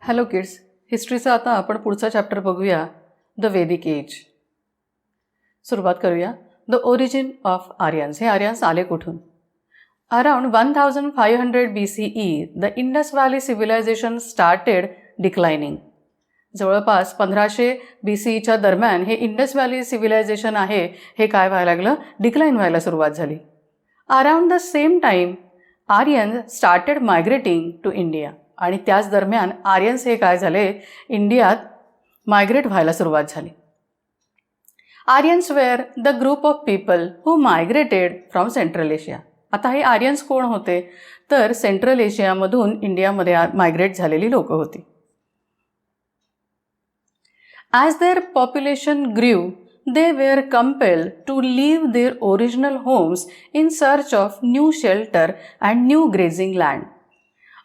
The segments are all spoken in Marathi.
हॅलो किड्स, हिस्ट्रीचा आता आपण पुढचा चॅप्टर बघूया, द वेदिक एज. सुरुवात करूया. The origin of Aryans. हे आर्यन्स आले कुठून? Around 1500 BCE the Indus valley civilization started declining. जवळपास 1500 BCEच्या दरम्यान हे इंडस व्हॅली सिव्हिलायझेशन आहे हे काय व्हायला लागलं? डिक्लाइन व्हायला सुरुवात झाली. Around the same time Aryan started migrating to India. आणि त्याच दरम्यान आर्यन्स हे काय झाले? इंडियात मायग्रेट व्हायला सुरुवात झाली. Aryans were the group of people who migrated from Central Asia. आता हे आर्यन्स कोण होते? तर सेंट्रल एशियामधून इंडियामध्ये मायग्रेट झालेली लोक होती. ॲज देअर पॉप्युलेशन ग्रीव they were compelled to leave their original homes in search of new shelter and new grazing land.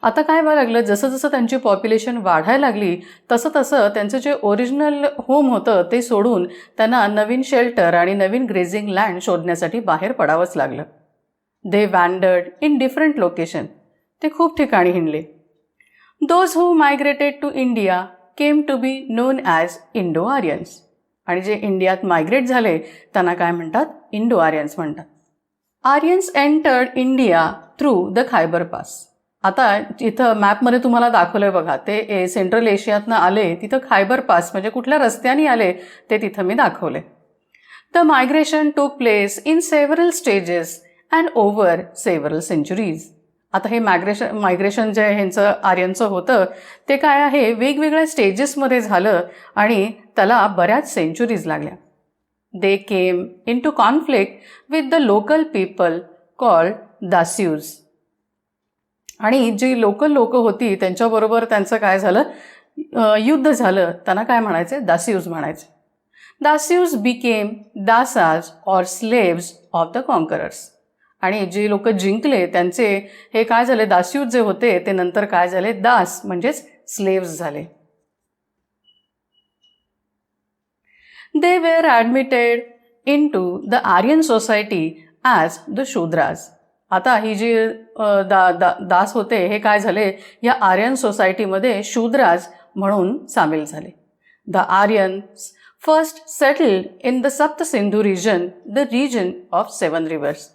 आता काय व्हायला लागलं? जसं जसं त्यांची पॉप्युलेशन वाढायला लागली तसं तसं त्यांचं जे ओरिजिनल होम होतं ते सोडून त्यांना नवीन शेल्टर आणि नवीन ग्रेझिंग लँड शोधण्यासाठी बाहेर पडावंच लागलं. They wandered in different location. ते खूप ठिकाणी हिंडले. Those who migrated to India came to be known as Indo Aryans. आणि जे इंडियात मायग्रेट झाले त्यांना काय म्हणतात? इंडो आर्यन्स म्हणतात. Aryans entered India through the Khyber Pass. आता इथं मॅपमध्ये तुम्हाला दाखवलंय बघा, ते सेंट्रल एशियातनं आले, तिथं खायबर पास म्हणजे कुठल्या रस्त्याने आले ते तिथं मी दाखवले. The migration took place in several stages and over several centuries. आता हे मायग्रेशन जे ह्यांचं आर्यनचं होतं ते काय आहे? वेगवेगळ्या स्टेजेसमध्ये झालं आणि त्याला बऱ्याच सेंचुरीज लागल्या. They came in to conflict with the local people called Dasyus. आणि जी लोकल लोकं होती त्यांच्याबरोबर त्यांचं काय झालं? युद्ध झालं. त्यांना काय म्हणायचे? दास्यूज म्हणायचे. Dasyus became Dasas or slaves of the conquerors. आणि जी लोक जिंकले त्यांचे हे काय झाले? दास्यूज जे होते ते नंतर काय झाले? दास म्हणजेच स्लेव्स झाले. They were admitted into the Aryan society as the Shudras. आता ही जी दास होते हे काय झाले? या आर्यन सोसायटीमध्ये शूद्राज म्हणून सामील झाले. The Aryans first settled in the Sapta Sindhu region, the region of 7 rivers.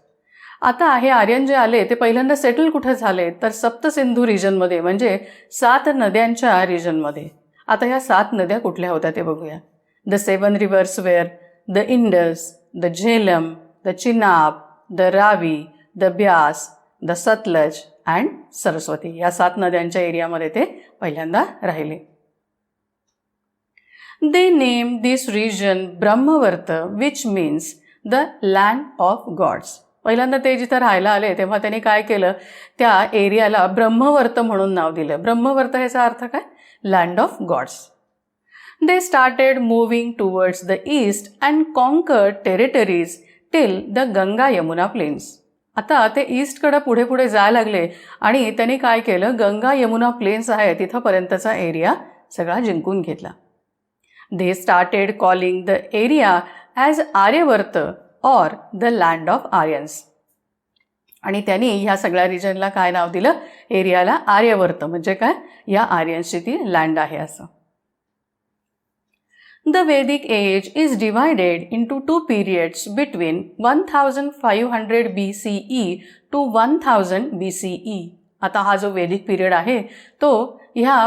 आता हे आर्यन जे आले ते पहिल्यांदा सेटल कुठे झाले? तर सप्त सिंधू रिजनमध्ये, म्हणजे 7 नद्यांच्या रिजनमध्ये. आता ह्या 7 नद्या कुठल्या होत्या ते बघूया. The 7 rivers were the Indus, the Jhelum, the Chenab, the Ravi, the Beas, the Sutlej and Saraswati. या 7 नद्यांच्या एरियामध्ये ते पहिल्यांदा राहिले. They name this region Brahmavarta which means the land of gods. पहिल्यांदा ते जिथं राहायला आले तेव्हा त्यांनी काय केलं? त्या एरियाला ब्रह्मवर्त म्हणून नाव दिलं. ब्रह्मवर्त ह्याचा अर्थ काय? Land of gods. They started moving towards the east and conquered territories till the Ganga Yamuna plains. आता ते ईस्टकडे पुढे पुढे जायला लागले आणि त्यांनी काय केलं? गंगा यमुना प्लेन्स आहे तिथंपर्यंतचा एरिया सगळा जिंकून घेतला. They started calling the area as Aryavarta or the land of Aryans. आणि त्यांनी ह्या सगळ्या रिजनला काय नाव दिलं? एरियाला आर्यवर्त, म्हणजे काय? या आर्यन्सची ती लँड आहे असं. The Vedic age is divided into 2 periods between 1500 BCE to 1000 BCE. आता हा जो वेदिक पिरियड आहे तो ह्या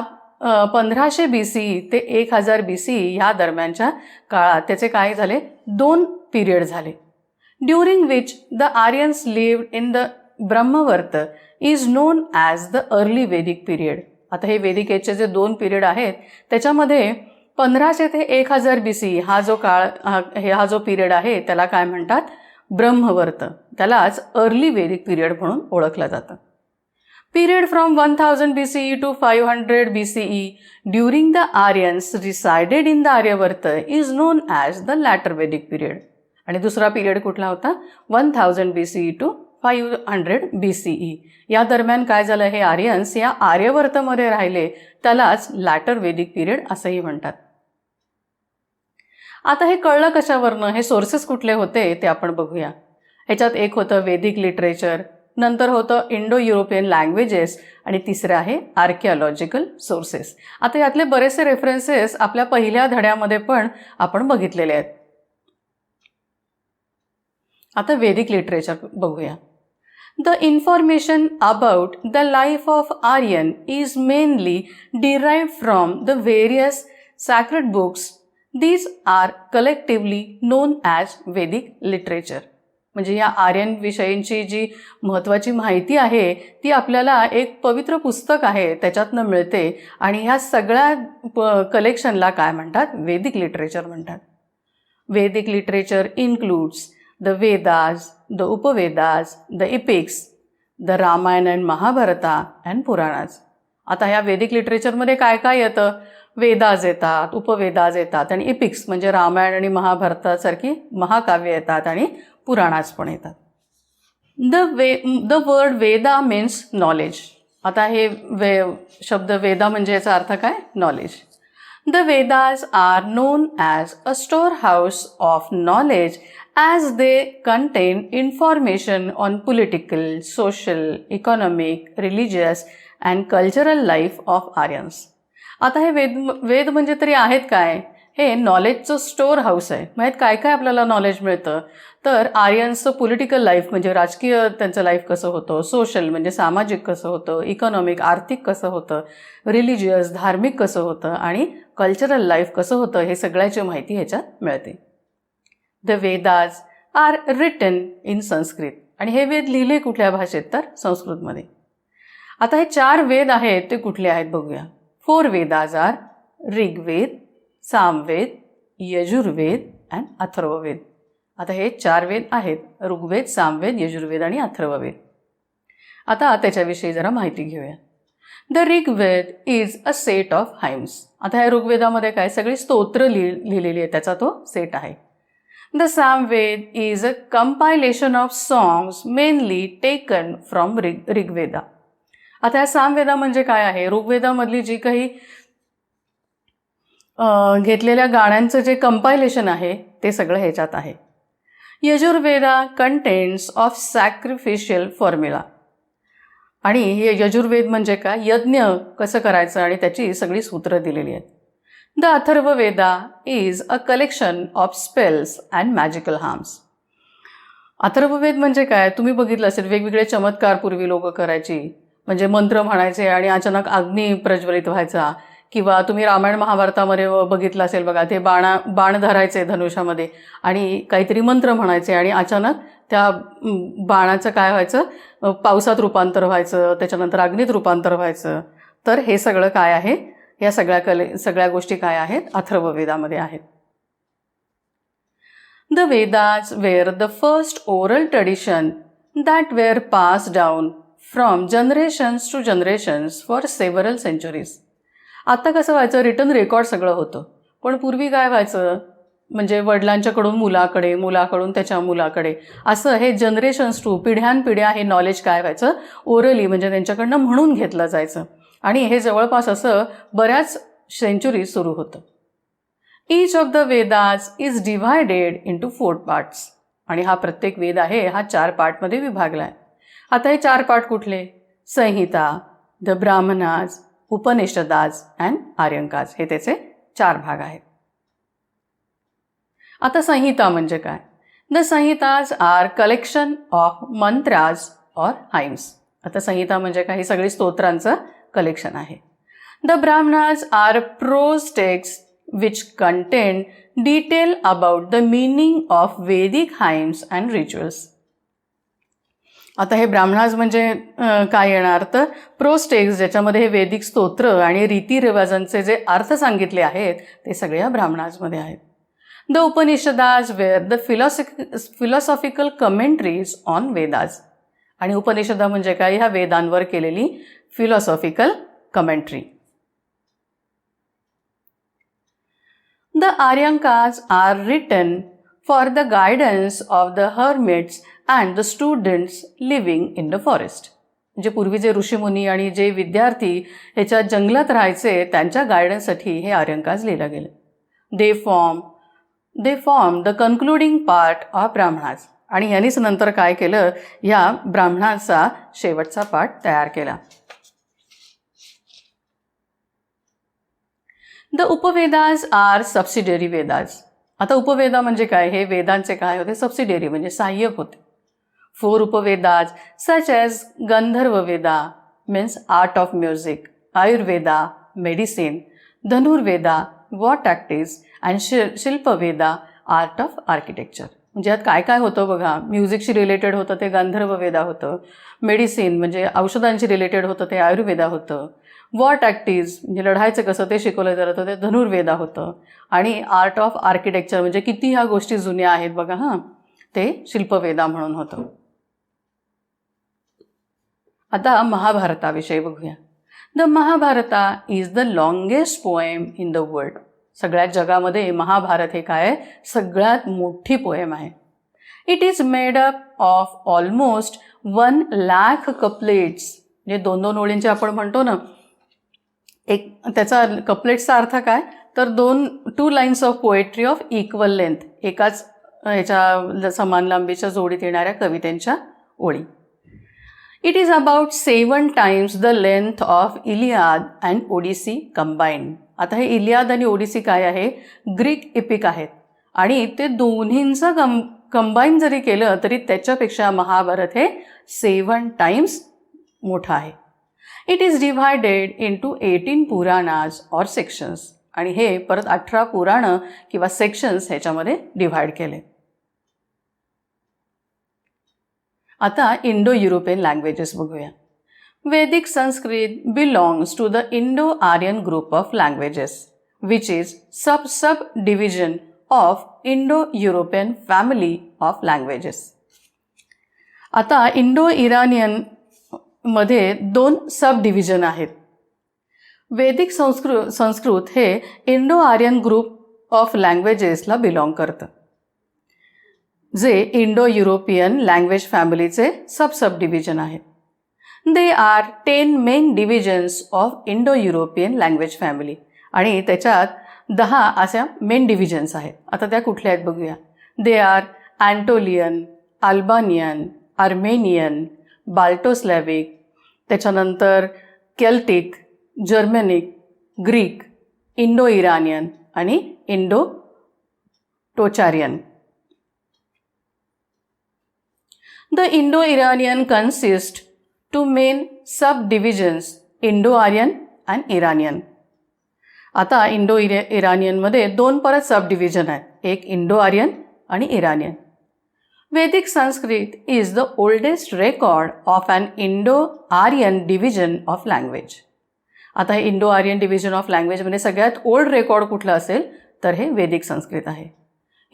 1500 BCE ते 1000 BCE ह्या दरम्यानच्या काळात त्याचे काय झाले? 2 पिरियड झाले. During which the Aryans lived in the Brahmavarta is known as the early Vedic period. आता हे वेदिक एजचे जे 2 पिरियड आहेत त्याच्यामध्ये 1500 ते 1000 BCE हा जो काळ हा जो पिरियड आहे त्याला काय म्हणतात? ब्रह्मवर्त. त्यालाच अर्ली वेदिक पिरियड म्हणून ओळखलं जातं. Period from 1000 BCE to 500 BCE during the Aryans resided in the Aryavarta is known as the latter Vedic period. आणि दुसरा पिरियड कुठला होता? 1000 BCE टू 500 BCE. या दरम्यान काय झालं? हे आर्यन्स या आर्यवर्तमध्ये राहिले, त्यालाच लॅटर वेदिक पिरियड असंही म्हणतात. आता हे कळलं कशावरनं? हे सोर्सेस कुठले होते ते आपण बघूया. ह्याच्यात एक होतं वेदिक लिटरेचर, नंतर होतं इंडो युरोपियन लँग्वेजेस आणि तिसरं आहे आर्किओलॉजिकल सोर्सेस. आता यातले बरेचसे रेफरन्सेस आपल्या पहिल्या धड्यामध्ये पण आपण बघितलेले आहेत. आता वेदिक लिटरेचर बघूया. The information about the life of Aryan is mainly derived from the various sacred books. These are collectively known as Vedic literature. म्हणजे या आर्यन विषयींची जी महत्त्वाची माहिती आहे ती आपल्याला एक पवित्र पुस्तक आहे त्याच्यातनं मिळते आणि ह्या सगळ्या कलेक्शनला काय म्हणतात? वेदिक लिटरेचर म्हणतात. Vedic literature includes the Vedas, the Upavedas, the epics, the Ramayana and Mahabharata and Puranas. आता ह्या वेदिक लिटरेचरमध्ये काय काय येतं? वेदाज येतात, उपवेदाज येतात आणि इपिक्स म्हणजे रामायण आणि महाभारतासारखी महाकाव्य येतात आणि पुराणास पण येतात. The word Veda means knowledge. आता हे शब्द वेदा म्हणजे याचा अर्थ काय? Knowledge. The Vedas are known as a storehouse of knowledge as they contain information on political, social, economic, religious and cultural life of Aryans. आता हे वेद म्हणजे तरी आहेत काय? हे नॉलेजचं स्टोअर हाऊस आहे. म्हणजे काय काय आपल्याला नॉलेज मिळतं? तर आर्यन्सचं पॉलिटिकल लाईफ म्हणजे राजकीय त्यांचं लाईफ कसं होतं, सोशल म्हणजे सामाजिक कसं होतं, इकॉनॉमिक आर्थिक कसं होतं, रिलिजियस धार्मिक कसं होतं आणि कल्चरल लाईफ कसं होतं हे सगळ्याची माहिती ह्याच्यात मिळते. The Vedas are written in Sanskrit आणि हे वेद लिहिले कुठल्या भाषेत? तर संस्कृतमध्ये. आता हे 4 वेद आहेत ते कुठले आहेत बघूया. 4 Vedas are Rigveda, Samaveda, Yajurveda and Atharvaveda. आता हे 4 वेद आहेत, ऋग्वेद, सामवेद, यजुर्वेद आणि अथर्ववेद. आता त्याच्याविषयी जरा माहिती घेऊया. The Rigveda is a set of hymns. आता ह्या ऋग्वेदामध्ये काय? सगळी स्तोत्र लिहिलेली आहे, त्याचा तो सेट आहे. The Samaveda is a compilation of songs mainly taken from Rigveda. आता ह्या सामवेदा म्हणजे काय आहे? ऋग्वेदामधली जी काही घेतलेल्या गाण्यांचं जे कंपायलेशन आहे ते सगळं ह्याच्यात आहे. यजुर्वेदा कंटेन्स ऑफ सॅक्रिफिशियल फॉर्म्युला आणि हे यजुर्वेद म्हणजे काय? यज्ञ कसं करायचं आणि त्याची सगळी सूत्र दिलेली आहेत. The Atharvaveda is a collection of spells and magical harms. Atharvaveda म्हणजे काय? तुम्ही बघितलं असेल वेगवेगळे चमत्कार पूर्वी लोक करायची, म्हणजे मंत्र म्हणायचे आणि अचानक अग्नी प्रज्वलित व्हायचा. किंवा तुम्ही रामायण महाभारतामध्ये बघितलं असेल बघा, ते बाण धरायचे धनुष्यामध्ये आणि काहीतरी मंत्र म्हणायचे आणि अचानक त्या बाणाचं काय व्हायचं? पावसात रूपांतर व्हायचं, त्याच्यानंतर अग्नीत रूपांतर व्हायचं. तर हे सगळं काय आहे? या सगळ्या गोष्टी काय आहेत? अथर्ववेदामध्ये आहेत. The Vedas were the first oral tradition that were pass down from generations to generations for several centuries. आता कसं व्हायचं? रिटन रेकॉर्ड सगळं होतं, पण पूर्वी काय व्हायचं? म्हणजे वडिलांच्याकडून मुलाकडे, मुलाकडून त्याच्या मुलाकडे, असं हे जनरेशन्स टू पिढ्यानपिढ्या हे नॉलेज काय व्हायचं? ओरली म्हणजे त्यांच्याकडनं म्हणून घेतलं जायचं आणि हे जवळपास असं बऱ्याच सेंचुरी सुरू होतं. Each of the Vedas is divided into 4 parts आणि हा प्रत्येक वेद आहे हा 4 पार्टमध्ये विभागला आहे. आता हे 4 पार्ट कुठले? संहिता, द ब्राह्मणाज, उपनिषदाज अँड आर्यंकाज, हे त्याचे 4 भाग आहेत. आता संहिता म्हणजे काय? The Samhitas are collection of mantras or hymns. आता संहिता म्हणजे काय? ही सगळी स्तोत्रांचं कलेक्शन आहे. The Brahmanas are prose text which contain detail about the meaning of Vedic hymns and rituals. आता हे ब्राह्मणाज म्हणजे काय येणार? तर प्रोज टेक्स्ट ज्याच्यामध्ये हे वेदिक स्तोत्र आणि रीतिरिवाजांचे जे अर्थ सांगितले आहेत ते सगळे या ब्राह्मणाजमध्ये आहेत. The Upanishads were the philosophical commentaries on Vedas आणि उपनिषदा म्हणजे काय? ह्या वेदांवर केलेली philosophical commentary. The Aranyakas are written for the guidance of the hermits and the students living in the forest. म्हणजे पूर्वी जे ऋषीमुनी आणि जे विद्यार्थी ह्याच्या जंगलात राहायचे त्यांच्या गायडन्ससाठी हे आर्यंकाज लिहिलं गेलं. They form the concluding part of Brahmanas आणि यांनीच नंतर काय केलं, या ब्राह्मणाचा शेवटचा पाठ तयार केला. The Upavedas are subsidiary Vedas. आता उपवेदा म्हणजे काय, हे वेदांचे काय होते, सबसिडियरी म्हणजे सहाय्यक होते. 4 Upavedas such as Gandharva Veda means art of music, Ayurveda medicine, Dhanurveda war tactics and Shilpaveda art of architecture. म्हणजे यात काय काय होतं बघा, म्युझिकशी रिलेटेड होतं ते गंधर्व वेदा होतं, मेडिसिन म्हणजे औषधांशी रिलेटेड होतं ते आयुर्वेदा होतं, वॉर टॅक्टिक्स म्हणजे लढायचं कसं ते शिकवलं जात होतं ते धनुर्वेदा होतं, आणि आर्ट ऑफ आर्किटेक्चर म्हणजे किती ह्या गोष्टी जुन्या आहेत बघा हां, ते शिल्पवेदा म्हणून होतं. आता महाभारताविषयी बघूया. The Mahabharata is the longest poem in the world. सगळ्यात जगामध्ये महाभारत हे काय, सगळ्यात मोठी पोएम आहे. It is made up of almost 1,00,000 couplets. म्हणजे 2-2 ओळींचे आपण म्हणतो ना, एक त्याचा कपलेट्सचा अर्थ काय, तर 2 lines of poetry of equal length, एकाच ह्याच्या समान लांबीच्या जोडीत येणाऱ्या कवितेंच्या ओळी. It is about 7 times the length of Iliad and Odyssey combined. आता हे इलियाद आणि ओडिसी काय आहे, ग्रीक इपिक आहेत, आणि ते दोन्हींचं कंबाईन जरी केलं तरी त्याच्यापेक्षा महाभारत हे 7 times मोठं आहे. It is divided into 18 Puranas or sections. आणि हे परत 18 पुराणं किंवा सेक्शन्स ह्याच्यामध्ये डिव्हाइड केले. आता इंडो युरोपियन लँग्वेजेस बघूया. Vedic Sanskrit belongs to the Indo Aryan group of languages which is sub division of Indo European family of languages. आता इंडो इरानियन मध्ये 2 सब डिव्हिजन आहेत. वैदिक संस्कृत हे इंडो आर्यन ग्रुप ऑफ लँग्वेजेसला बिलॉंग करतं, जे इंडो युरोपियन लँग्वेज फॅमिलीचे सब डिव्हिजन आहेत. They are 10 main divisions of Indo European language family. आणि त्याच्यात 10 अशा मेन डिव्हिजन्स आहेत. आता त्या कुठल्या आहेत बघूया. They are Anatolian, Albanian, Armenian, बाल्टोस्लॅविक, त्याच्यानंतर Celtic, Germanic, Greek, Indo Iranian आणि Indo टोचारियन. The Indo-Iranian consists 2 main subdivisions, Indo-Aryan and Iranian. आता इंडो इरानियनमध्ये 2 परत सब डिव्हिजन आहेत, एक इंडो आर्यन आणि Iranian. Vaidik Sanskrit is the oldest record of an Indo Aryan division of language. आता हे इंडो आर्यन डिव्हिजन ऑफ लँग्वेजमध्ये सगळ्यात ओल्ड रेकॉर्ड कुठलं असेल तर हे वैदिक संस्कृत आहे.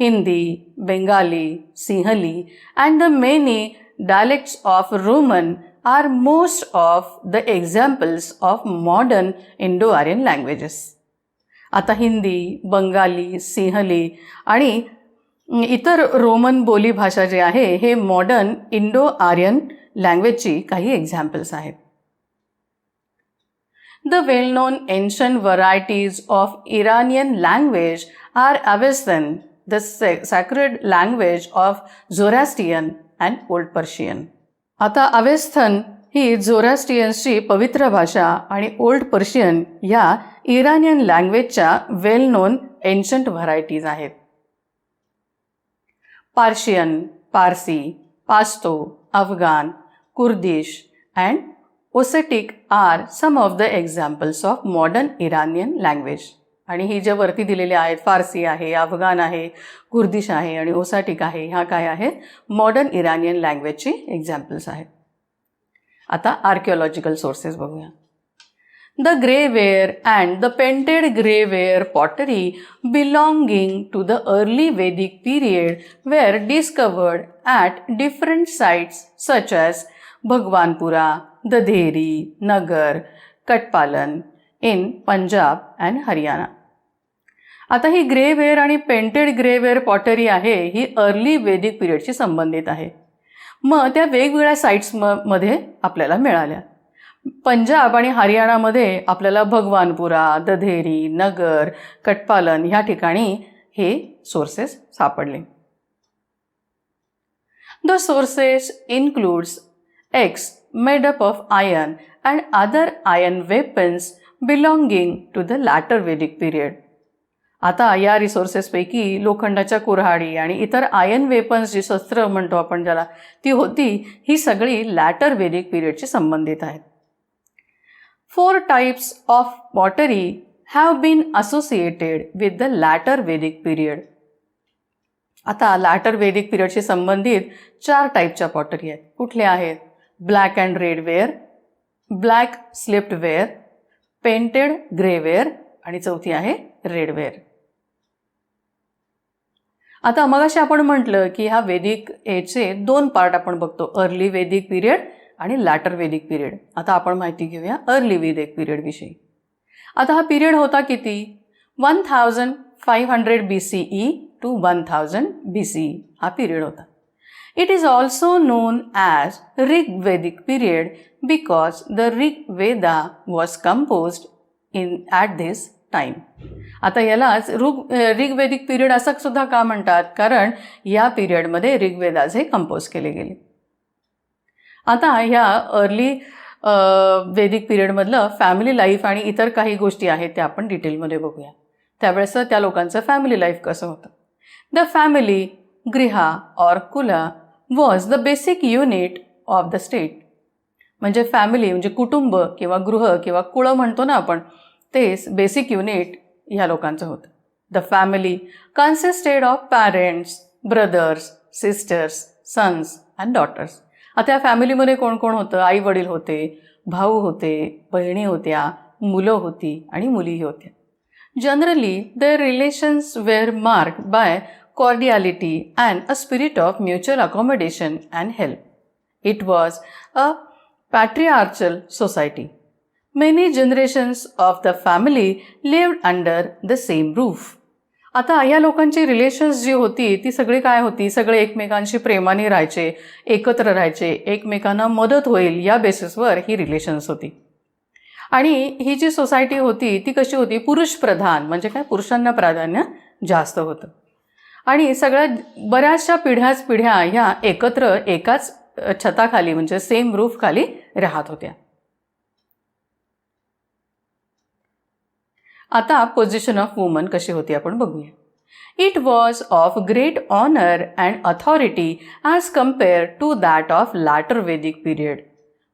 Hindi, Bengali, Sinhali and the many dialects of Roman are most of the examples of modern Indo-Aryan languages. आता हिंदी, बंगाली, सिंहली आणि इतर रोमन बोली भाषा जे आहे हे मॉडर्न इंडो आर्यन लँग्वेजची काही एक्झाम्पल्स आहेत. The well-known ancient varieties of Iranian language are Avestan, the sacred language of Zoroastrian and Old Persian. आता अवेस्थन ही झोरास्ट्रियन्सची पवित्र भाषा आणि ओल्ड पर्शियन ह्या इरानियन लँग्वेजच्या वेल नोन एन्शंट व्हरायटीज आहेत. Persian, Parsi, Pashto, Afghan, Kurdish and Ossetic are some of the examples of modern Iranian language. आणि ही जे वरती दिलेले आहेत, फारसी आहे, अफगाण आहे, कुर्दिश आहे आणि ओसाटिक आहे, ह्या काय आहेत मॉडर्न इरानियन लँग्वेजची एक्झाम्पल्स आहेत. आता आर्किओलॉजिकल सोर्सेस बघूया. The grey ware and the painted grey ware pottery belonging to the early Vedic period were discovered at different sites such as Bhagwanpura, Dadheri, Nagar, Katpalon in Punjab and Haryana. आता ही ग्रेवेअर आणि पेंटेड ग्रेवेअर पॉटरी आहे ही अर्ली वैदिक पिरियडशी संबंधित आहे. मग त्या वेगवेगळ्या साईट्समध्ये आपल्याला मिळाल्या. पंजाब आणि हरियाणामध्ये आपल्याला भगवानपुरा, दधेरी, नगर, कटपालन ह्या ठिकाणी हे सोर्सेस सापडले. The sources includes eggs made up of iron and other iron weapons belonging to the later Vedic period. आता या रिसोर्सेसपैकी लोखंडाच्या कुऱ्हाडी आणि इतर आयर्न वेपन्स जी शस्त्र म्हणतो आपण ज्याला ती होती, ही सगळी लॅटर वेदिक पिरियडशी संबंधित आहेत. 4 types of pottery have been associated with the latter Vedic period. आता लॅटर वेदिक पिरियडशी संबंधित 4 टाईपच्या पॉटरी आहेत. कुठल्या आहेत? Black and red ware, black slipped ware, painted grey ware आणि चौथी आहे रेड वेअर. आता मगाशी आपण म्हटलं की ह्या वेदिक एजचे 2 पार्ट आपण बघतो, अर्ली वेदिक पिरियड आणि लॅटर वेदिक पिरियड. आता आपण माहिती घेऊया अर्ली वेदिक पिरियड विषयी. आता हा पिरियड होता किती? 1500 BCE to 1000 BCE हा पिरियड होता. It is also known as Rig Vedic period because the Rig Veda was composed at this time. आता यालाच ऋग्वेदिक पिरियड असं सुद्धा का म्हणतात? कारण या पिरियडमध्ये ऋग्वेदाचे कंपोज केले गेले. आता ह्या अर्ली वेदिक पिरियडमधलं फॅमिली लाईफ आणि इतर काही गोष्टी आहेत त्या आपण डिटेलमध्ये बघूया. त्यावेळेस त्या लोकांचं फॅमिली लाईफ कसं होतं. द फॅमिली, गृहा और कुला was the basic unit of the state. म्हणजे फॅमिली म्हणजे कुटुंब किंवा गृह किंवा कुळ म्हणतो ना आपण, तेच बेसिक युनिट ह्या लोकांचं होतं. The family consisted of parents, brothers, sisters, sons and daughters. आता या फॅमिलीमध्ये कोण कोण होतं? आई वडील होते, भाऊ होते, बहिणी होत्या, मुलं होती आणि मुलीही होत्या. Generally their relations were marked by cordiality and a spirit of mutual accommodation and help. It was a patriarchal society. Many generations of the family lived under the same roof. आता या लोकांची रिलेशन्स जी होती ती सगळी काय होती? सगळे एकमेकांशी प्रेमाने राहायचे, एकत्र राहायचे, एकमेकांना मदत होईल या बेसिसवर ही रिलेशन्स होती. आणि ही जी सोसायटी होती ती कशी होती? पुरुष प्रधान, म्हणजे काय? पुरुषांना प्राधान्य जास्त होतं. आणि सगळ्या बऱ्याचशा पिढ्या ह्या एकत्र एकाच छताखाली म्हणजे सेम रूफ खाली राहत होत्या. आता पोझिशन ऑफ वुमन कशी होती आपण बघूया. It was of great honour and authority as compare to that of latter Vedic period.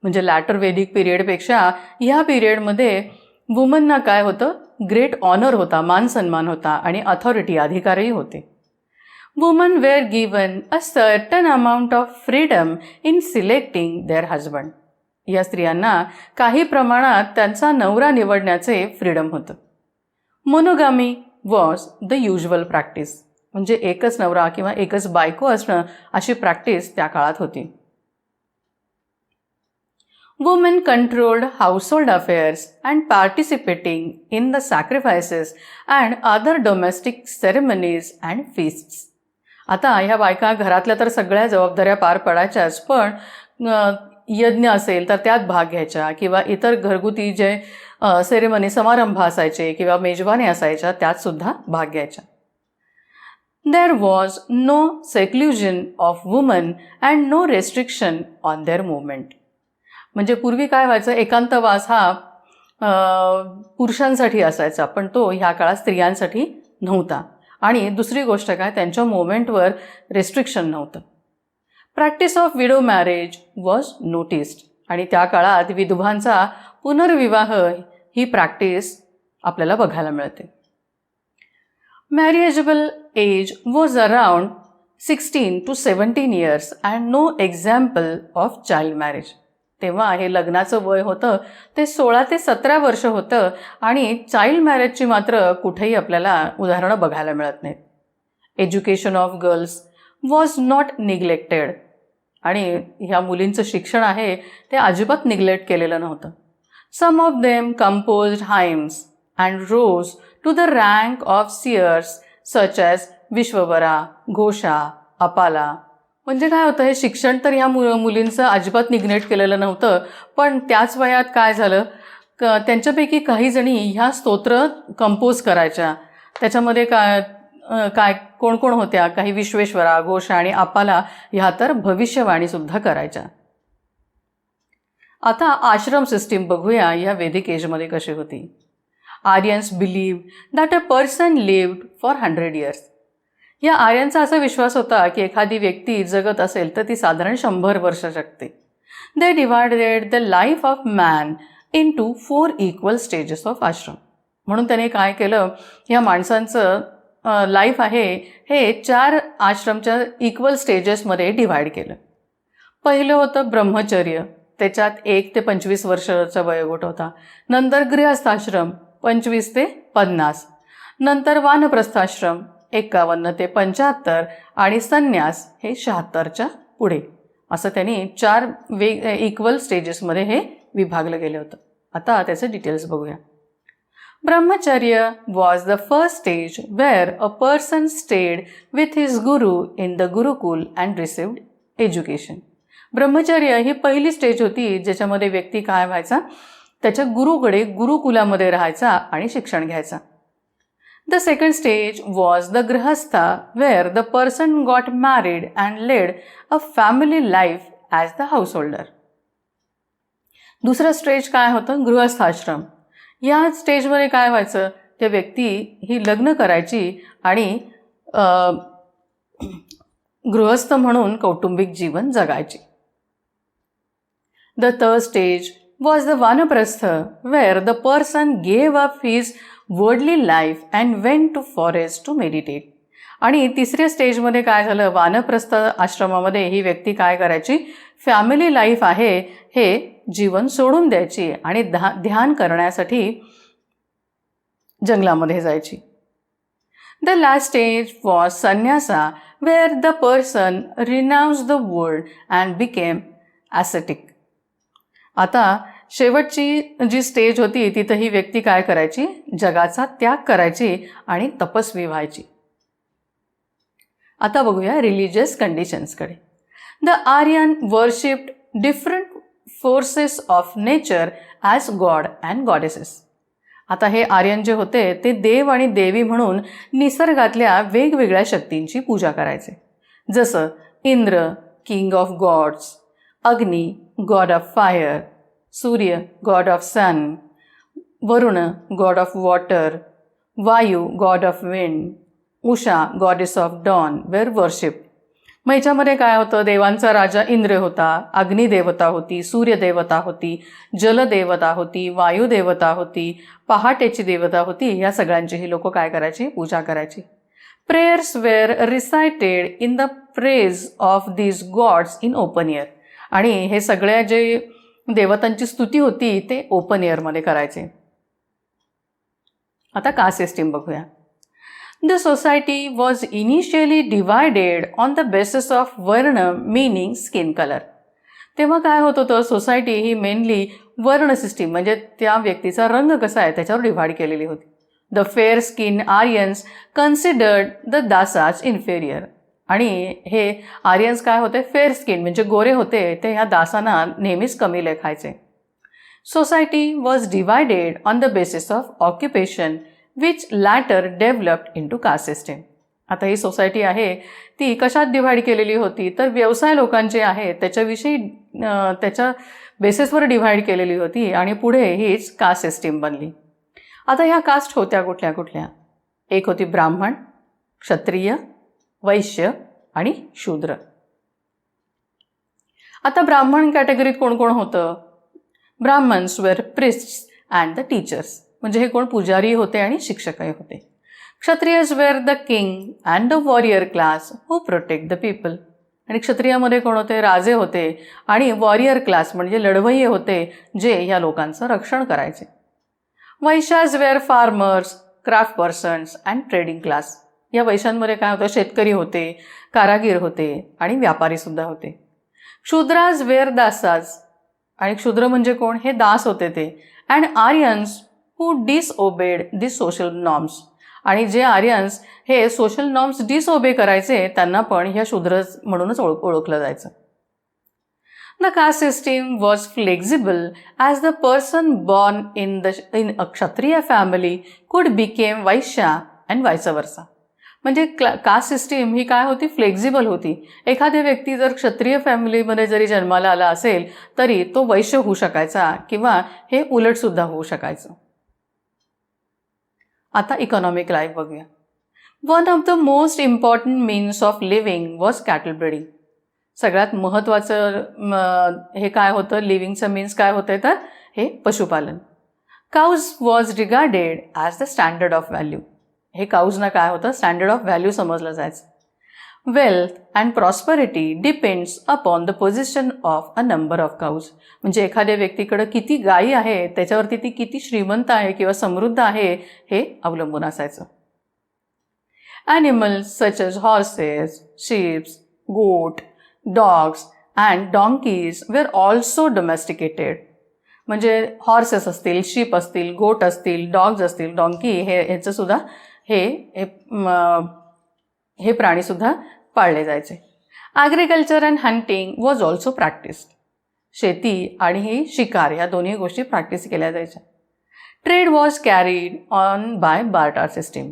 म्हणजे लॅटर वेदिक पिरियडपेक्षा ह्या पिरियडमध्ये वुमनना काय होतं? ग्रेट ऑनर होता, मान सन्मान होता आणि अथॉरिटी, अधिकारही होते. Woman were given a certain amount of freedom in selecting their husband. या स्त्रियांना काही प्रमाणात त्यांचा नवरा निवडण्याचे फ्रीडम होतं. Monogamy was the usual practice. म्हणजे एकच नवरा किंवा एकच बायको असणं अशी प्रॅक्टिस त्या काळात होती. Women controlled household affairs and participating in the sacrifices and other domestic ceremonies and feasts. आता ह्या बायका घरातल्या तर सगळ्या जबाबदाऱ्या पार पडायच्याच, पण यज्ञ असेल तर त्यात भाग घ्यायच्या किंवा इतर घरगुती जे सेरेमनी समारंभ असायचे किंवा मेजवानी असायच्या त्यात सुद्धा भाग घ्यायच्या. There was no seclusion of women and no restriction on their movement. म्हणजे पूर्वी काय व्हायचं? एकांतवास हा पुरुषांसाठी असायचा, पण तो ह्या काळात स्त्रियांसाठी नव्हता. आणि दुसरी गोष्ट काय? त्यांच्या मोमेंटवर रेस्ट्रिक्शन नव्हतं. Practice of widow marriage was noticed. आणि त्या काळात विधवांचा पुनर्विवाह ही प्रॅक्टिस आपल्याला बघायला मिळते. Marriageable age was around 16 to 17 years and no example of child marriage. तेव्हा हे लग्नाचं वय होतं ते 16 ते 17 वर्ष होतं आणि चाइल्ड मॅरेजची मात्र कुठेही आपल्याला उदाहरणं बघायला मिळत नाहीत. Education of girls was not neglected. आणि ह्या मुलींचं शिक्षण आहे ते अजिबात निग्लेक्ट केलेलं नव्हतं. Some of them composed hymns and rose to the rank of seers such as Vishwavara, Ghosha, Apala. म्हणजे काय होतं? हे शिक्षण तर ह्या मुलींचं अजिबात निग्लेक्ट केलेलं नव्हतं, पण त्याच वयात काय झालं? त्यांच्यापैकी काही जणी ह्या स्तोत्र कंपोज करायच्या. त्याच्यामध्ये काय काय कोण कोण होत्या, काही विश्वेश्वरा, घोष आणि आपाला ह्या तर भविष्यवाणीसुद्धा करायच्या. आता आश्रम सिस्टीम बघूया या वेदिक एजमध्ये कशी होती. Aryans believe that a person lived for 100 years. या आर्यांचा असा विश्वास होता की एखादी व्यक्ती जगत असेल तर ती साधारण 100 वर्ष जगते. They divided the life of man into 4 equal stages of ashram. म्हणून त्याने काय केलं, ह्या माणसांचं लाईफ आहे हे 4 आश्रमच्या इक्वल स्टेजेसमध्ये डिवाईड केलं. पहिलं होतं ब्रह्मचर्य, त्याच्यात 1 ते 25 वर्षाचा वयोगट होता. नंतर गृहस्थाश्रम 25 ते 50, नंतर वानप्रस्थाश्रम 51 ते 75 आणि संन्यास हे 76च्या पुढे. असं त्यांनी 4 इक्वल स्टेजेसमध्ये हे विभागलं गेलं होतं. आता त्याचे डिटेल्स बघूया. Brahmacharya was the first stage where a person stayed with his guru in the Gurukul and received education. ब्रह्मचर्य ही पहिली स्टेज होती ज्याच्यामध्ये व्यक्ती काय व्हायचा, त्याच्या गुरुकडे गुरुकुलामध्ये राहायचा आणि शिक्षण घ्यायचा. The second stage was the Grihastha where the person got married and led a family life as the householder. दुसरं स्टेज काय होतं, गृहस्थाश्रम. या स्टेजमध्ये काय व्हायचं, त्या व्यक्ती ही लग्न करायची आणि गृहस्थ म्हणून कौटुंबिक जीवन जगायची. The third stage was the Vanaprastha where the person gave up his worldly life and went to forest to meditate. आणि तिसऱ्या स्टेजमध्ये काय झालं, वानप्रस्थ आश्रमामध्ये ही व्यक्ती काय करायची, फॅमिली लाईफ आहे हे जीवन सोडून द्यायची आणि ध्यान करण्यासाठी जंगलामध्ये जायची. The last stage was Sannyasa where the person renounce the world and became ascetic. आता शेवटची जी स्टेज होती तिथं ही व्यक्ती काय करायची, जगाचा त्याग करायची आणि तपस्वी व्हायची. आता बघूया रिलिजियस कंडिशन्सकडे. The Aryan worshipped different forces of nature as god and goddesses. आता हे आर्यन जे होते ते देव आणि देवी म्हणून निसर्गातल्या वेगवेगळ्या शक्तींची पूजा करायचे. जसं Indra king of gods, Agni god of fire, Surya god of sun, Varuna god of water, Vayu god of wind, Usha goddess of dawn were worship. मग ह्याच्यामध्ये काय होतं, देवांचा राजा इंद्र होता, अग्निदेवता होती, सूर्यदेवता होती, जलदेवता होती, वायुदेवता होती, पहाटेची देवता होती. या सगळ्यांची ही लोक काय करायची, पूजा करायची. Prayers were recited in the praise of these gods in open air. आणि हे सगळ्या जे देवतांची स्तुती होती ते ओपन एअरमध्ये करायचे. आता कास्ट सिस्टीम बघूया. The society was initially divided on the basis of varna meaning skin color. तेव्हा काय होत होतं, सोसायटी ही मेनली वर्ण सिस्टीम म्हणजे त्या व्यक्तीचा रंग कसा आहे त्याच्यावर डिव्हाइड केलेली होती. The fair skin Aryans considered the Dasas inferior. आणि हे आर्यन्स काय होते, फेअर स्किन म्हणजे गोरे होते, ते ह्या दासांना नेहमीच कमी लेखायचे. Society was divided on the basis of occupation which later developed into caste system. आता ही सोसायटी आहे ती कशात डिव्हाइड केलेली होती, तर व्यवसाय लोकांचे आहे त्याच्याविषयी त्याच्या बेसिसवर डिव्हाइड केलेली होती आणि पुढे हीच कास्ट सिस्टीम बनली. आता ह्या कास्ट होत्या कुठल्या कुठल्या, एक होती ब्राह्मण, क्षत्रिय, वैश्य आणि शूद्र. आता ब्राह्मण कॅटेगरीत कोण कोण होतं, Brahmins were priests and the teachers. म्हणजे हे कोण, पुजारी होते आणि शिक्षकही होते. Kshatriyas were the king and the warrior class who protect the people. आणि क्षत्रियामध्ये कोण होते, राजे होते आणि वॉरियर क्लास म्हणजे लढवय्ये होते जे या लोकांचं रक्षण करायचे. Vaishyas were farmers, craft persons and trading class. या वैश्यांमध्ये काय होतं, शेतकरी होते, कारागीर होते आणि व्यापारीसुद्धा होते. शूद्राज वेअर दासाज. आणि क्षुद्र म्हणजे कोण, हे दास होते ते. And Aryans who disobeyed the social norms. आणि जे आर्यन्स हे सोशल नॉर्म्स डिसओबे करायचे त्यांना पण ह्या शूद्र म्हणूनच ओळखलं जायचं. The caste system was flexible as the person born in a Kshatriya family कुड बिकेम वैश्या अँड वायस वर्सा. म्हणजे कास्ट सिस्टीम ही काय होती, फ्लेक्झिबल होती. एखादी व्यक्ती जर क्षत्रिय फॅमिलीमध्ये जरी जन्माला आला असेल तरी तो वैश्य होऊ शकायचा किंवा हे उलटसुद्धा होऊ शकायचं. आता इकॉनॉमिक लाईफ बघूया. One of the most important means of living was cattle breeding. सगळ्यात महत्त्वाचं हे काय होतं, लिव्हिंगचं मीन्स काय होतं तर हे पशुपालन. काऊज was regarded as the standard of value. हे काऊजना काय होतं, स्टँडर्ड ऑफ व्हॅल्यू समजलं जायचं. Wealth and prosperity depends upon the position of a number of काऊज. म्हणजे एखाद्या व्यक्तीकडं किती गायी आहे त्याच्यावरती ती किती श्रीमंत आहे किंवा समृद्ध आहे हे अवलंबून असायचं. Animals such as horses, sheeps, goat, dogs and donkeys were also domesticated. म्हणजे हॉर्सेस असतील, शीप असतील, गोट असतील, डॉग्स असतील, डॉंकी ह्याचंसुद्धा हे प्राणीसुद्धा पाळले जायचे. Agriculture and hunting was also practised. शेती आणि ही शिकार ह्या दोन्ही गोष्टी प्रॅक्टिस केल्या जायच्या. Trade was carried on by barter system.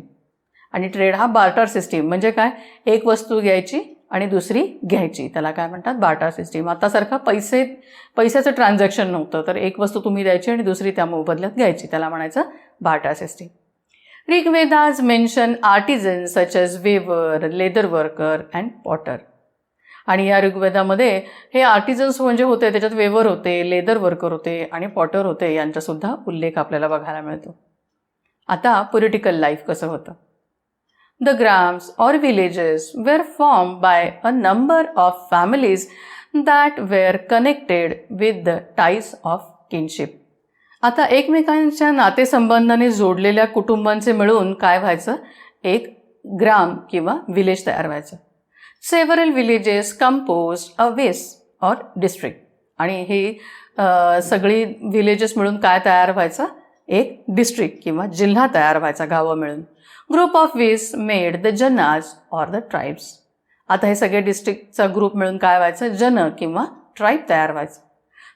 आणि ट्रेड हा बार्टर सिस्टीम म्हणजे काय, एक वस्तू घ्यायची आणि दुसरी घ्यायची, त्याला काय म्हणतात, बार्टर सिस्टीम. आतासारखं पैशाचं ट्रान्झॅक्शन नव्हतं, तर एक वस्तू तुम्ही द्यायची आणि दुसरी त्या मोबदल्यात घ्यायची, त्याला म्हणायचं barter system. Rigvedas mention artisans such as weaver, leather worker and potter. आणि या ऋग्वेदामध्ये हे आर्टिझन्स म्हणजे होते, त्याच्यात वेवर होते, लेदर वर्कर होते आणि पॉटर होते, यांचासुद्धा उल्लेख आपल्याला बघायला मिळतो. आता पॉलिटिकल लाईफ कसं होतं. The grams or villages were formed by a number of families that were connected with the ties of kinship. आता एकमेकांच्या नातेसंबंधाने जोडलेल्या कुटुंबांचे मिळून काय व्हायचं, एक ग्राम किंवा विलेज तयार व्हायचं. Several villages composed a viz or district. आणि हे सगळी विलेजेस मिळून काय तयार व्हायचं, एक डिस्ट्रिक्ट किंवा जिल्हा तयार व्हायचा, गावं मिळून. Group of vis made the Janas or the tribes. आता हे सगळे डिस्ट्रिक्टचा ग्रुप मिळून काय व्हायचं, जन किंवा ट्राईब तयार व्हायचं.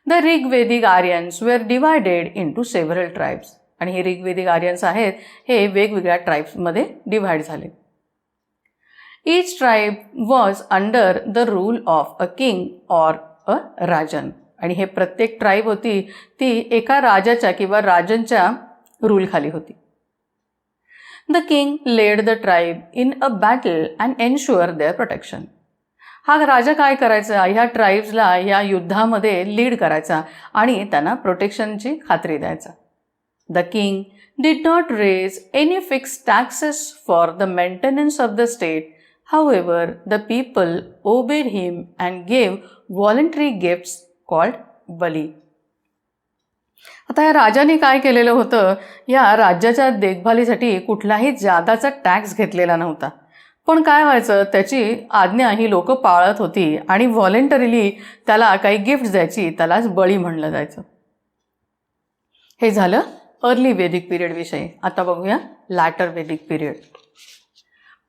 The Rigvedic Aryans were divided into several tribes. आणि हे ऋग्वेदिक आर्यन्स आहेत हे वेगवेगळ्या ट्राईब्समध्ये डिव्हाइड झाले. Each tribe was under the rule of a king or a Rajan. आणि हे प्रत्येक ट्राईब होती ती एका राजाच्या किंवा राजनच्या रूलखाली होती. The king led the tribe in a battle and ensured their protection. हा राजा काय करायचा, ह्या ट्राईब्सला ह्या युद्धामध्ये लीड करायचा आणि त्यांना प्रोटेक्शनची खात्री द्यायचा. The king did not raise any fixed taxes for the maintenance of the state. However, the people obeyed him and gave voluntary gifts called bali. आता या राजाने काय केलेलं होतं, या राज्याच्या देखभालीसाठी कुठलाही जादाचा टॅक्स घेतलेला नव्हता. पण काय व्हायचं, त्याची आज्ञा ही लोक पाळत होती आणि व्हॉलेंटरीली त्याला काही गिफ्ट द्यायची, त्यालाच बळी म्हणलं जायचं. हे झालं अर्ली वेदिक पिरियड विषयी. आता बघूया latter Vedic period.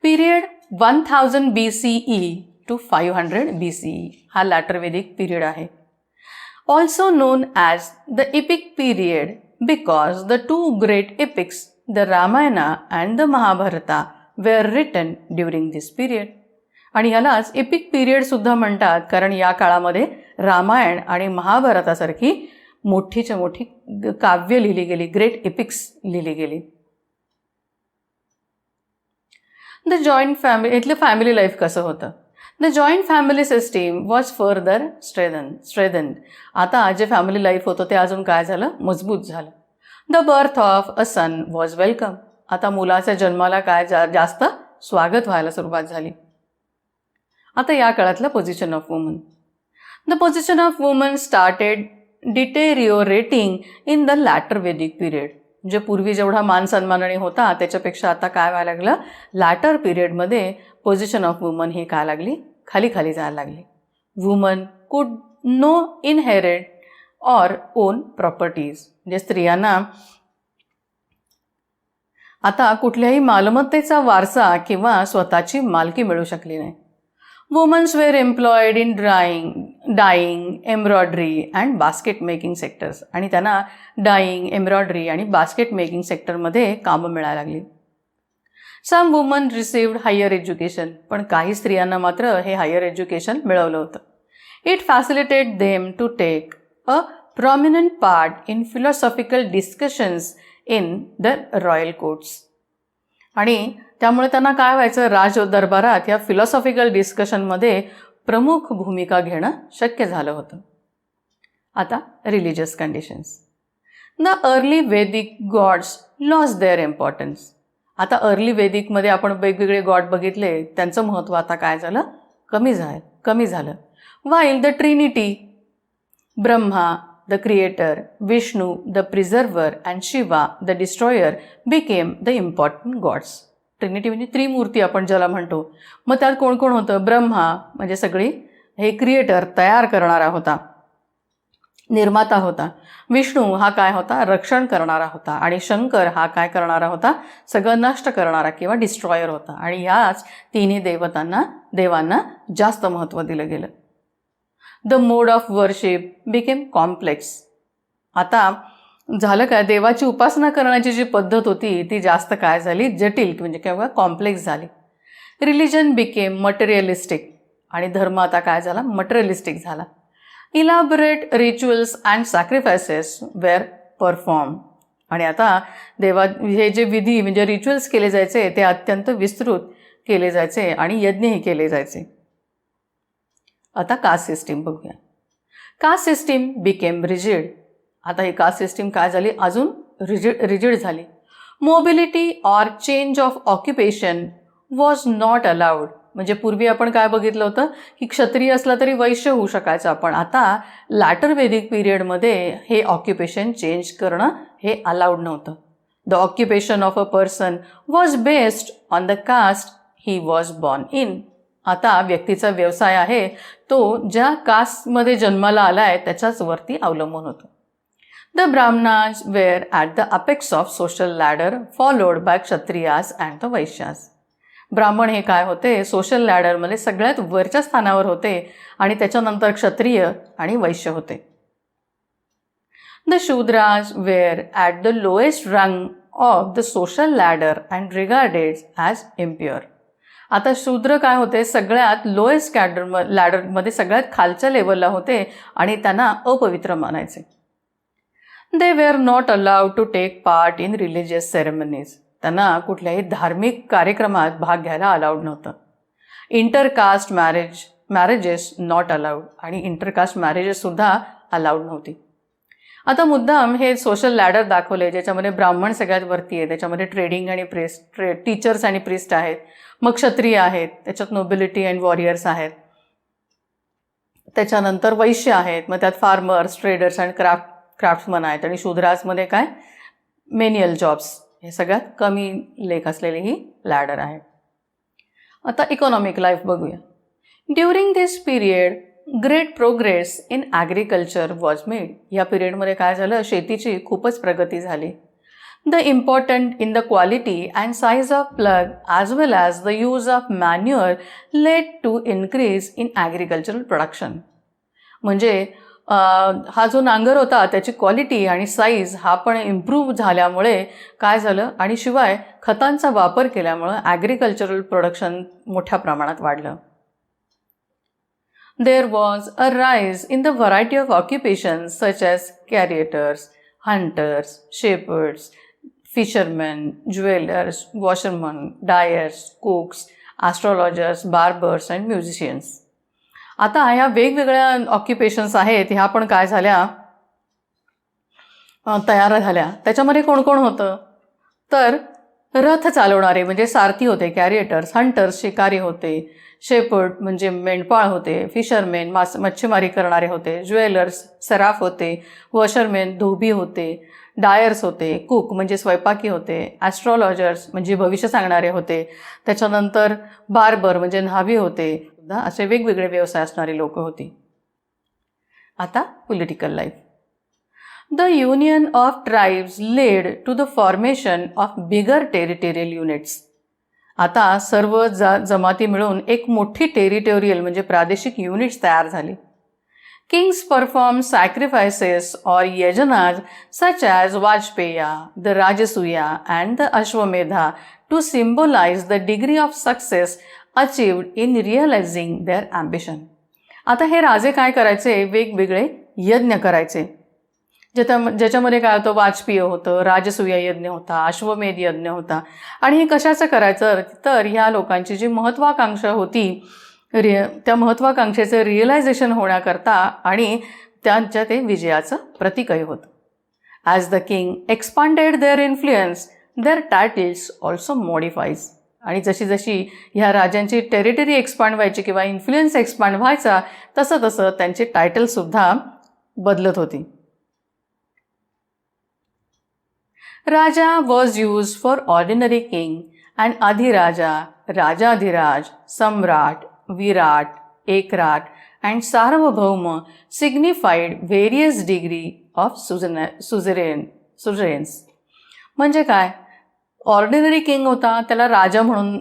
Period 1000 BCE to 500 BCE हा लॅटर वेदिक पिरियड आहे. Also known as the epic period because the two great epics, the Ramayana and the Mahabharata, were written during this period. आणि ह्यालाच एपिक पिरियड सुद्धा म्हणतात कारण या काळामध्ये रामायण आणि महाभारतासारखी मोठीच्या मोठी काव्य लिहिली गेली, ग्रेट एपिक्स लिहिली गेली. द जॉईंट फॅमिली, इथलं फॅमिली लाईफ कसं होतं. The joint family system was further strengthened. आता जे फॅमिली लाईफ होतं ते अजून काय झालं, मजबूत झालं. The birth of a son was welcome. आता मुलाच्या जन्माला काय जास्त स्वागत व्हायला सुरुवात झाली. आता या काळातलं position of woman. The position of women started deteriorating in the latter Vedic period. म्हणजे पूर्वी जेवढा मान सन्माननी होता त्याच्यापेक्षा आता काय व्हायला लागलं, लॅटर पिरियडमध्ये पोझिशन ऑफ वुमन ही काय लागली, खाली खाली जायला लागली. Woman could no inherit or own properties. म्हणजे स्त्रियांना आता कुठल्याही मालमत्तेचा वारसा किंवा स्वतःची मालकी मिळू शकली नाही. Womans were employed in dyeing, embroidery and basket making sectors. आणि त्यांना डाईंग, एम्ब्रॉयडरी आणि बास्केट मेकिंग सेक्टरमध्ये कामं मिळायला लागली. Some woman received higher education, पण काही स्त्रियांना मात्र हे हायर एज्युकेशन मिळवलं होतं. It facilitate them to take a prominent part in philosophical discussions in the royal courts. आणि त्यामुळे त्यांना काय व्हायचं, राज दरबारात या फिलॉसॉफिकल डिस्कशनमध्ये प्रमुख भूमिका घेणं शक्य झालं होतं. आता religious conditions. The early Vedic gods lost their importance. आता अर्ली वेदिकमध्ये आपण वेगवेगळे गॉड बघितले, त्यांचं महत्त्व आता काय झालं, कमी झालं. While the trinity, Brahma the creator, Vishnu the preserver and Shiva the destroyer became the important gods. Trinity म्हणजे त्रिमूर्ती आपण ज्याला म्हणतो. मग त्यात कोण कोण होतं? ब्रह्मा म्हणजे सगळी हे क्रिएटर, तयार करणारा होता, निर्माता होता. विष्णू हा काय होता? रक्षण करणारा होता. आणि शंकर हा काय करणारा होता? सगळं नष्ट करणारा किंवा डिस्ट्रॉयर होता. आणि ह्याच तिन्ही देवांना जास्त महत्त्व दिलं गेलं. The mode of worship became complex. आता झालं काय, देवाची उपासना करण्याची जी पद्धत होती ती जास्त काय झाली, जटिल म्हणजे किंवा कॉम्प्लेक्स झाली. रिलिजन बिकेम मटेरियलिस्टिक, आणि धर्म आता काय झाला, मटेरियलिस्टिक झाला. Elaborate rituals and sacrifices were perform. आणि आता हे जे विधी म्हणजे रिच्युअल्स केले जायचे ते अत्यंत विस्तृत केले जायचे आणि यज्ञही केले जायचे. आता कास्ट सिस्टीम बघूया. Caste system became rigid. आता ही कास्ट सिस्टीम काय झाली, अजून रिजिड झाली. Mobility or change of occupation was not allowed. म्हणजे पूर्वी आपण काय बघितलं होतं की क्षत्रिय असला तरी वैश्य होऊ शकायचं आपण. आता लॅटर वेदिक पिरियडमध्ये हे ऑक्युपेशन चेंज करणं हे अलाउड नव्हतं. The occupation of a person was based on the caste he was born in. आता व्यक्तीचा व्यवसाय आहे तो ज्या कास्टमध्ये जन्माला आला आहे त्याच्याच वरती अवलंबून होतं. The Brahmanas were at the apex of social ladder followed by Kshatriyas and the Vaishyas. ब्राह्मण हे काय होते, सोशल लॅडरमध्ये सगळ्यात वरच्या स्थानावर होते आणि त्याच्यानंतर क्षत्रिय आणि वैश्य होते. The Shudras were at the lowest rung of the social ladder and regarded as impure. आता शूद्र काय होते, सगळ्यात लोएस्ट लॅडरमध्ये सगळ्यात खालच्या लेवलला होते आणि त्यांना अपवित्र मानायचे. They were not allowed to take part in religious ceremonies. त्यांना कुठल्याही धार्मिक कार्यक्रमात भाग घ्यायला अलाउड नव्हतं. Intercaste marriages not allowed. आणि इंटरकास्ट मॅरेजेससुद्धा अलाउड नव्हती. आता मुद्दाम हे सोशल लॅडर दाखवले ज्याच्यामध्ये ब्राह्मण सगळ्यात वरती आहे, त्याच्यामध्ये ट्रेडिंग आणि टीचर्स आणि प्रिस्ट आहेत, मग क्षत्रिय आहेत, त्याच्यात नोबिलिटी अँड वॉरियर्स आहेत, त्याच्यानंतर वैश्य आहेत, मग त्यात फार्मर्स, ट्रेडर्स अँड क्राफ्ट्समन आहेत, आणि शूद्रासमध्ये काय मेनियल जॉब्स, हे सगळ्यात कमी लेख असलेली ही लॅडर आहे. आता इकॉनॉमिक लाईफ बघूया. During this period great progress in agriculture was made. या पिरियडमध्ये काय झालं, शेतीची खूपच प्रगती झाली. The important in the quality and size of plough as well as the use of manure led to increase in agricultural production. म्हणजे हा जो नांगर होता त्याची क्वालिटी आणि साईज हा पण इम्प्रूव्ह झाल्यामुळे काय झालं, आणि शिवाय खतांचा वापर केल्यामुळं ॲग्रिकल्चरल प्रोडक्शन मोठ्या प्रमाणात वाढलं. There was a rise in the variety of occupations such as caritors, hunters, shepherds, fishermen, jewelers, washermen, dyers, cooks, astrologers, barbers and musicians. आता ह्या वेगवेगळ्या ऑक्युपेशन्स आहेत ह्या पण काय झाल्या, तयार झाल्या. त्याच्यामध्ये कोण कोण होतं, तर रथ चालवणारे म्हणजे सारथी होते, कॅरिएटर्स, हंटर्स शिकारी होते, शेपर्ड म्हणजे मेंढपाळ होते, फिशरमेन मच्छीमारी करणारे होते, ज्वेलर्स सराफ होते, वॉशरमेन धोबी होते, डायर्स होते, कुक म्हणजे स्वयंपाकी होते, ॲस्ट्रॉलॉजर्स म्हणजे भविष्य सांगणारे होते, त्याच्यानंतर बार्बर म्हणजे न्हावी होते. असे वेगवेगळे व्यवसाय असणारी लोकं होती. आता political life. The union of tribes led to the formation of bigger territorial units. आता सर्व जमाती मिळून एक मोठी टेरिटोरियल म्हणजे प्रादेशिक युनिट्स तयार झाली. Kings perform sacrifices or yajanas such as Vajpeya, the Rajasuya and the Ashwamedha to symbolize the degree of success achieved in realizing their ambition. आता हे राजे काय करायचे, वेगवेगळे यज्ञ करायचे, ज्याच्यामध्ये काय होतं, वाजपेय होतं, राजसूय यज्ञ होता, अश्वमेध यज्ञ होता. आणि हे कशाचं करायचं, तर ह्या लोकांची जी महत्त्वाकांक्षा होती त्या महत्त्वाकांक्षेचं रिअलायझेशन होण्याकरता आणि त्यांच्या ते विजयाचं प्रतीकही होतं. As the king expanded their influence their titles also modifies. आणि जशी जशी ह्या राजांची टेरिटरी एक्सपांड व्हायची किंवा इन्फ्लुएन्स एक्सपांड व्हायचा तसं तसं त्यांची टायटलसुद्धा बदलत होती. Raja was used for ordinary king and adhiraja, rajadhiraj, samrat, Virat, एकराट and सार्वभौम signified various degree of suzerains. म्हणजे काय, ऑर्डिनरी किंग होता त्याला राजा म्हणून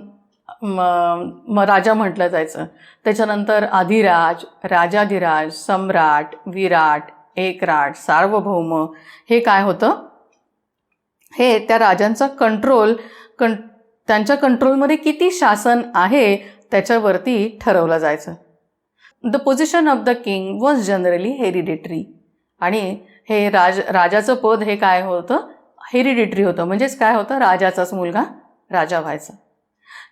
राजा म्हटलं जायचं. त्याच्यानंतर अधिराज, राजाधिराज, सम्राट, विराट, एकराट, सार्वभौम हे काय होतं, हे त्या राजांचा त्यांच्या कंट्रोलमध्ये किती शासन आहे त्याच्यावरती ठरवलं जायचं. The position of the king was generally hereditary. आणि हे राजाचं पद हे काय होतं, हेरिडिटरी होतं, म्हणजेच काय होतं, राजाचाच मुलगा राजा व्हायचा.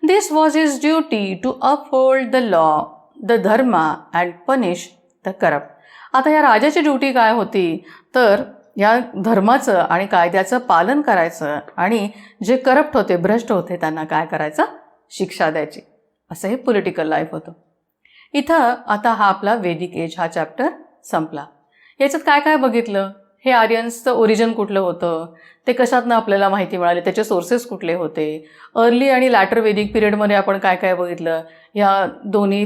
This was his duty to uphold the law, the dharma and punish the corrupt. आता या राजाची ड्युटी काय होती, तर या धर्माचं आणि कायद्याचं पालन करायचं आणि जे करप्ट होते, भ्रष्ट होते त्यांना काय करायचं, शिक्षा द्यायची. असं हे पॉलिटिकल लाईफ होतं. इथं आता हा आपला वेदिक एज हा चॅप्टर संपला. याच्यात काय काय बघितलं, हे आर्यन्सचं ओरिजिन कुठलं होतं, ते कशातनं आपल्याला माहिती मिळाली, त्याचे सोर्सेस कुठले होते, अर्ली आणि लॅटर वेदिक पिरियडमध्ये आपण काय काय बघितलं, ह्या दोन्ही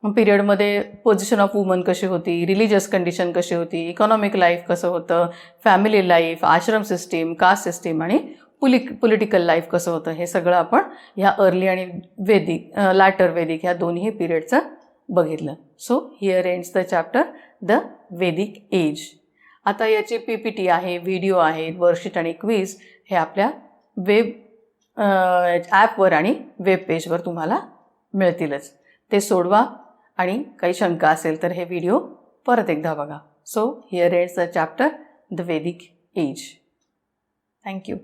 पिरियडमध्ये पोझिशन ऑफ वुमन कशी होती, रिलिजियस कंडिशन कशी होती, इकॉनॉमिक लाईफ कसं होतं, फॅमिली लाईफ, आश्रम सिस्टीम, कास्ट सिस्टीम आणि पॉलिटिकल लाईफ कसं होतं, हे सगळं आपण ह्या अर्ली आणि लॅटर वेदिक ह्या दोन्ही पिरियडचं बघितलं. So here ends the chapter the Vedic age. आता याची PPT आहे, व्हिडिओ आहे, वर्कशीट आणि क्विज हे आपल्या वेब ॲपवर आणि वेब पेजवर तुम्हाला मिळतीलच. ते सोडवा आणि काही शंका असेल तर हे व्हिडिओ परत एकदा बघा. So here ends the chapter the Vedic age. Thank you.